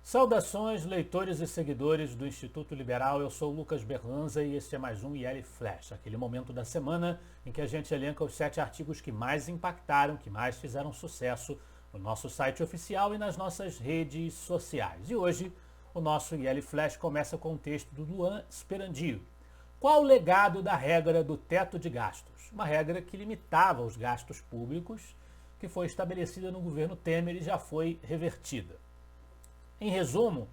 Saudações, leitores e seguidores do Instituto Liberal. Eu sou o Lucas Berlanza e este é mais um IL Flash, aquele momento da semana em que a gente elenca os 7 artigos que mais impactaram, que mais fizeram sucesso no nosso site oficial e nas nossas redes sociais. E hoje o nosso IL Flash começa com o texto do Luan Sperandio. Qual o legado da regra do teto de gastos? Uma regra que limitava os gastos públicos, que foi estabelecida no governo Temer e já foi revertida. Em resumo,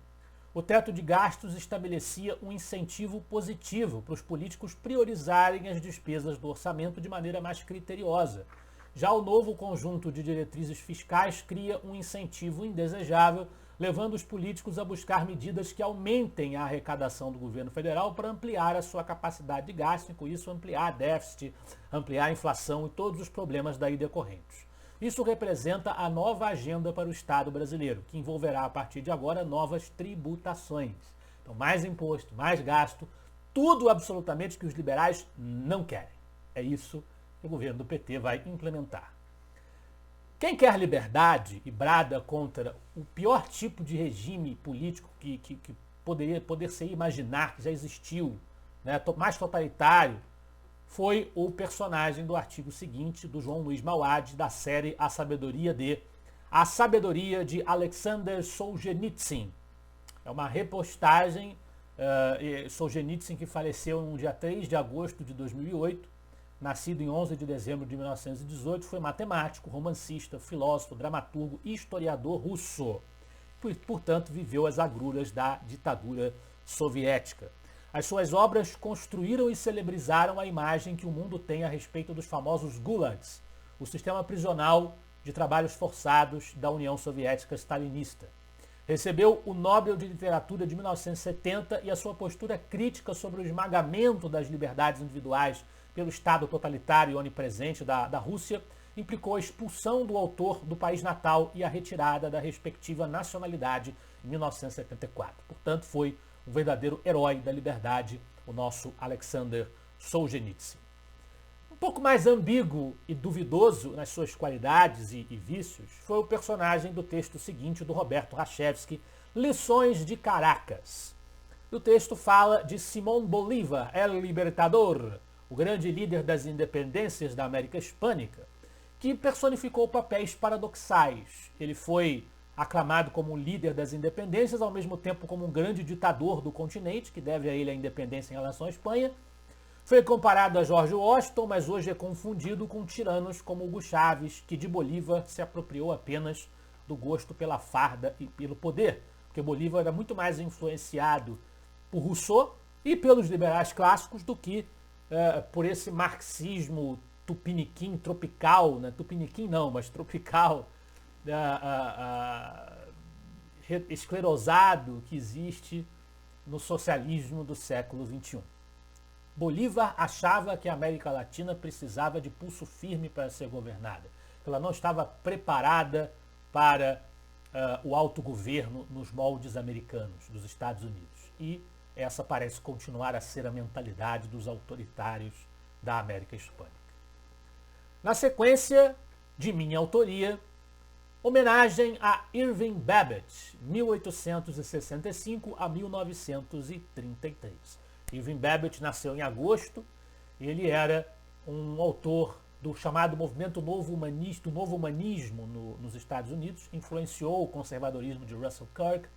o teto de gastos estabelecia um incentivo positivo para os políticos priorizarem as despesas do orçamento de maneira mais criteriosa. Já o novo conjunto de diretrizes fiscais cria um incentivo indesejável, levando os políticos a buscar medidas que aumentem a arrecadação do governo federal para ampliar a sua capacidade de gasto e, com isso, ampliar déficit, ampliar a inflação e todos os problemas daí decorrentes. Isso representa a nova agenda para o Estado brasileiro, que envolverá a partir de agora novas tributações. Então, mais imposto, mais gasto, tudo absolutamente que os liberais não querem. É isso que o governo do PT vai implementar. Quem quer liberdade e brada contra o pior tipo de regime político que poder-se imaginar que já existiu, né, mais totalitário, foi o personagem do artigo seguinte do João Luiz Mauad, da série A Sabedoria de Alexander Solzhenitsyn. É uma repostagem, Solzhenitsyn, que faleceu no dia 3 de agosto de 2008, nascido em 11 de dezembro de 1918, foi matemático, romancista, filósofo, dramaturgo e historiador russo. Portanto, viveu as agruras da ditadura soviética. As suas obras construíram e celebrizaram a imagem que o mundo tem a respeito dos famosos gulags, o sistema prisional de trabalhos forçados da União Soviética stalinista. Recebeu o Nobel de Literatura de 1970 e a sua postura crítica sobre o esmagamento das liberdades individuais pelo Estado totalitário e onipresente da Rússia implicou a expulsão do autor do país natal e a retirada da respectiva nacionalidade em 1974. Portanto, foi um verdadeiro herói da liberdade, o nosso Alexander Solzhenitsyn. Um pouco mais ambíguo e duvidoso nas suas qualidades e vícios foi o personagem do texto seguinte do Roberto Rachevsky, Lições de Caracas. O texto fala de Simón Bolívar, El Libertador, o grande líder das independências da América Hispânica, que personificou papéis paradoxais. Ele foi aclamado como o líder das independências, ao mesmo tempo como um grande ditador do continente, que deve a ele a independência em relação à Espanha. Foi comparado a George Washington, mas hoje é confundido com tiranos como Hugo Chávez, que de Bolívar se apropriou apenas do gosto pela farda e pelo poder, porque Bolívar era muito mais influenciado por Rousseau e pelos liberais clássicos do que por esse marxismo tupiniquim, tropical, né? Tupiniquim não, mas tropical, esclerosado que existe no socialismo do século XXI. Bolívar achava que a América Latina precisava de pulso firme para ser governada. Ela não estava preparada para o autogoverno nos moldes americanos, dos Estados Unidos. E essa parece continuar a ser a mentalidade dos autoritários da América Hispânica. Na sequência, de minha autoria, homenagem a Irving Babbitt, 1865 a 1933. Irving Babbitt nasceu em agosto e ele era um autor do chamado movimento novo humanismo nos Estados Unidos, influenciou o conservadorismo de Russell Kirk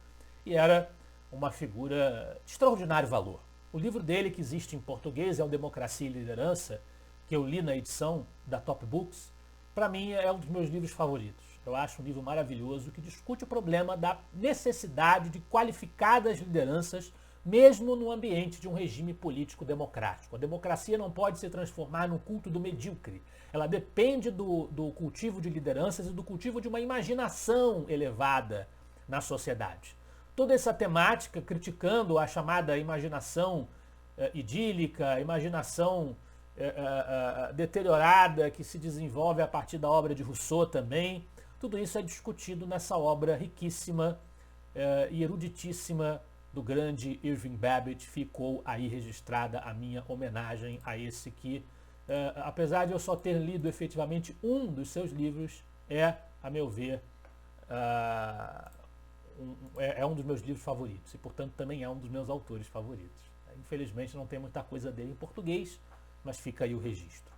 e era uma figura de extraordinário valor. O livro dele, que existe em português, é o Democracia e Liderança, que eu li na edição da Top Books, para mim é um dos meus livros favoritos. Eu acho um livro maravilhoso que discute o problema da necessidade de qualificadas lideranças, mesmo no ambiente de um regime político democrático. A democracia não pode se transformar num culto do medíocre. Ela depende do cultivo de lideranças e do cultivo de uma imaginação elevada na sociedade. Toda essa temática criticando a chamada imaginação idílica, imaginação deteriorada que se desenvolve a partir da obra de Rousseau também. Tudo isso é discutido nessa obra riquíssima e eruditíssima do grande Irving Babbitt. Ficou aí registrada a minha homenagem a esse que, apesar de eu só ter lido efetivamente um dos seus livros, é, a meu ver, um dos meus livros favoritos e, portanto, também é um dos meus autores favoritos. Infelizmente não tem muita coisa dele em português, mas fica aí o registro.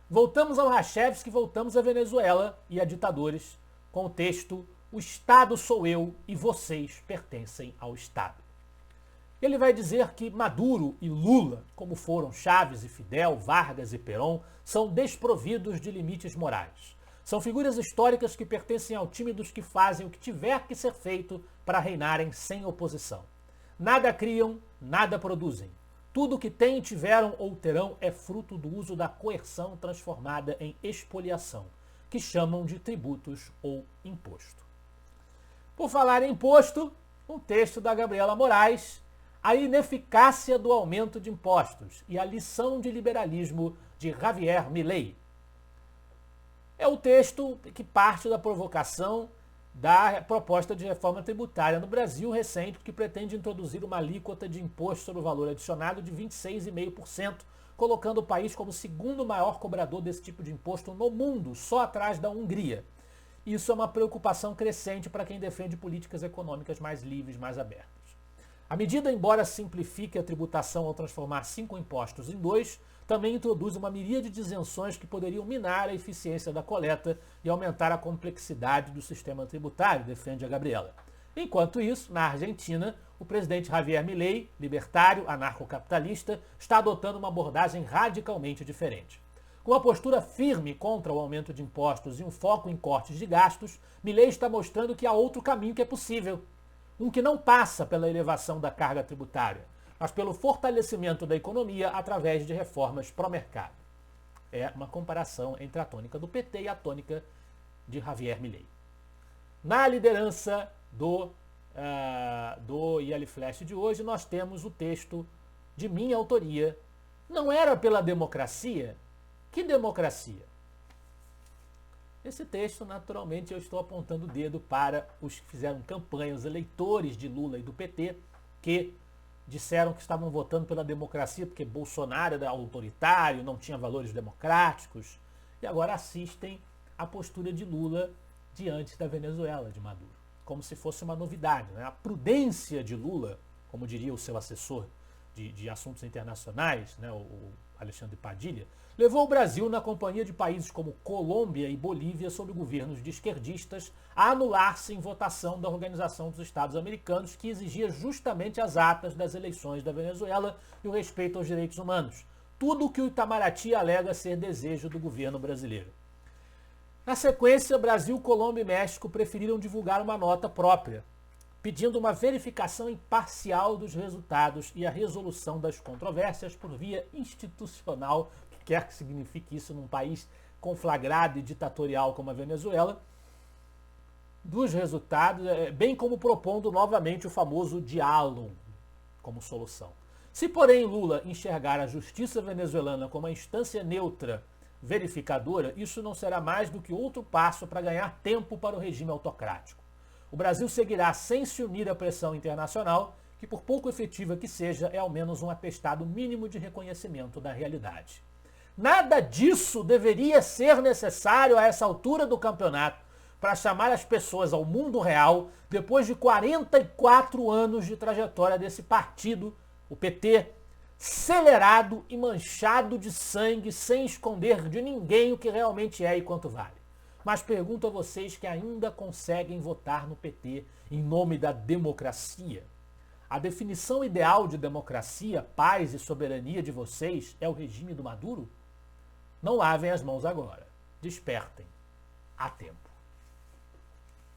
Voltamos ao Rachevski, voltamos à Venezuela e a ditadores com o texto "O Estado sou eu e vocês pertencem ao Estado". Ele vai dizer que Maduro e Lula, como foram Chávez e Fidel, Vargas e Perón, são desprovidos de limites morais. São figuras históricas que pertencem ao time dos que fazem o que tiver que ser feito para reinarem sem oposição. Nada criam, nada produzem. Tudo o que têm, tiveram ou terão é fruto do uso da coerção transformada em expoliação, que chamam de tributos ou imposto. Por falar em imposto, um texto da Gabriela Moraes, "A ineficácia do aumento de impostos e a lição de liberalismo" de Javier Milei. É o texto que parte da provocação da proposta de reforma tributária no Brasil recente, que pretende introduzir uma alíquota de imposto sobre o valor adicionado de 26,5%, colocando o país como o segundo maior cobrador desse tipo de imposto no mundo, só atrás da Hungria. Isso é uma preocupação crescente para quem defende políticas econômicas mais livres, mais abertas. A medida, embora simplifique a tributação ao transformar 5 impostos em 2, também introduz uma miríade de isenções que poderiam minar a eficiência da coleta e aumentar a complexidade do sistema tributário, defende a Gabriela. Enquanto isso, na Argentina, o presidente Javier Milei, libertário, anarcocapitalista, está adotando uma abordagem radicalmente diferente. Com uma postura firme contra o aumento de impostos e um foco em cortes de gastos, Milei está mostrando que há outro caminho que é possível. Um que não passa pela elevação da carga tributária, mas pelo fortalecimento da economia através de reformas pró-mercado. É uma comparação entre a tônica do PT e a tônica de Javier Milei. Na liderança do IL Flash de hoje, nós temos o texto de minha autoria. "Não era pela democracia? Que democracia?" Esse texto, naturalmente, eu estou apontando o dedo para os que fizeram campanha, os eleitores de Lula e do PT, que disseram que estavam votando pela democracia porque Bolsonaro era autoritário, não tinha valores democráticos, e agora assistem à postura de Lula diante da Venezuela, de Maduro, como se fosse uma novidade, né? A prudência de Lula, como diria o seu assessor de assuntos internacionais, né, o Alexandre Padilha, levou o Brasil, na companhia de países como Colômbia e Bolívia, sob governos de esquerdistas, a anular-se em votação da Organização dos Estados Americanos, que exigia justamente as atas das eleições da Venezuela e o respeito aos direitos humanos. Tudo o que o Itamaraty alega ser desejo do governo brasileiro. Na sequência, Brasil, Colômbia e México preferiram divulgar uma nota própria, pedindo uma verificação imparcial dos resultados e a resolução das controvérsias por via institucional, que quer que signifique isso num país conflagrado e ditatorial como a Venezuela, dos resultados, bem como propondo novamente o famoso diálogo como solução. Se, porém, Lula enxergar a justiça venezuelana como uma instância neutra verificadora, isso não será mais do que outro passo para ganhar tempo para o regime autocrático. O Brasil seguirá sem se unir à pressão internacional, que por pouco efetiva que seja, é ao menos um atestado mínimo de reconhecimento da realidade. Nada disso deveria ser necessário a essa altura do campeonato para chamar as pessoas ao mundo real depois de 44 anos de trajetória desse partido, o PT, acelerado e manchado de sangue, sem esconder de ninguém o que realmente é e quanto vale. Mas pergunto a vocês que ainda conseguem votar no PT em nome da democracia. A definição ideal de democracia, paz e soberania de vocês é o regime do Maduro? Não lavem as mãos agora. Despertem. Há tempo.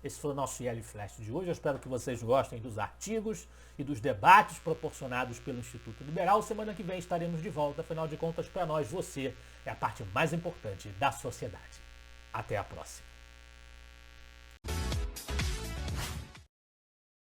Esse foi o nosso IL Flash de hoje. Eu espero que vocês gostem dos artigos e dos debates proporcionados pelo Instituto Liberal. Semana que vem estaremos de volta. Afinal de contas, para nós, você é a parte mais importante da sociedade. Até a próxima.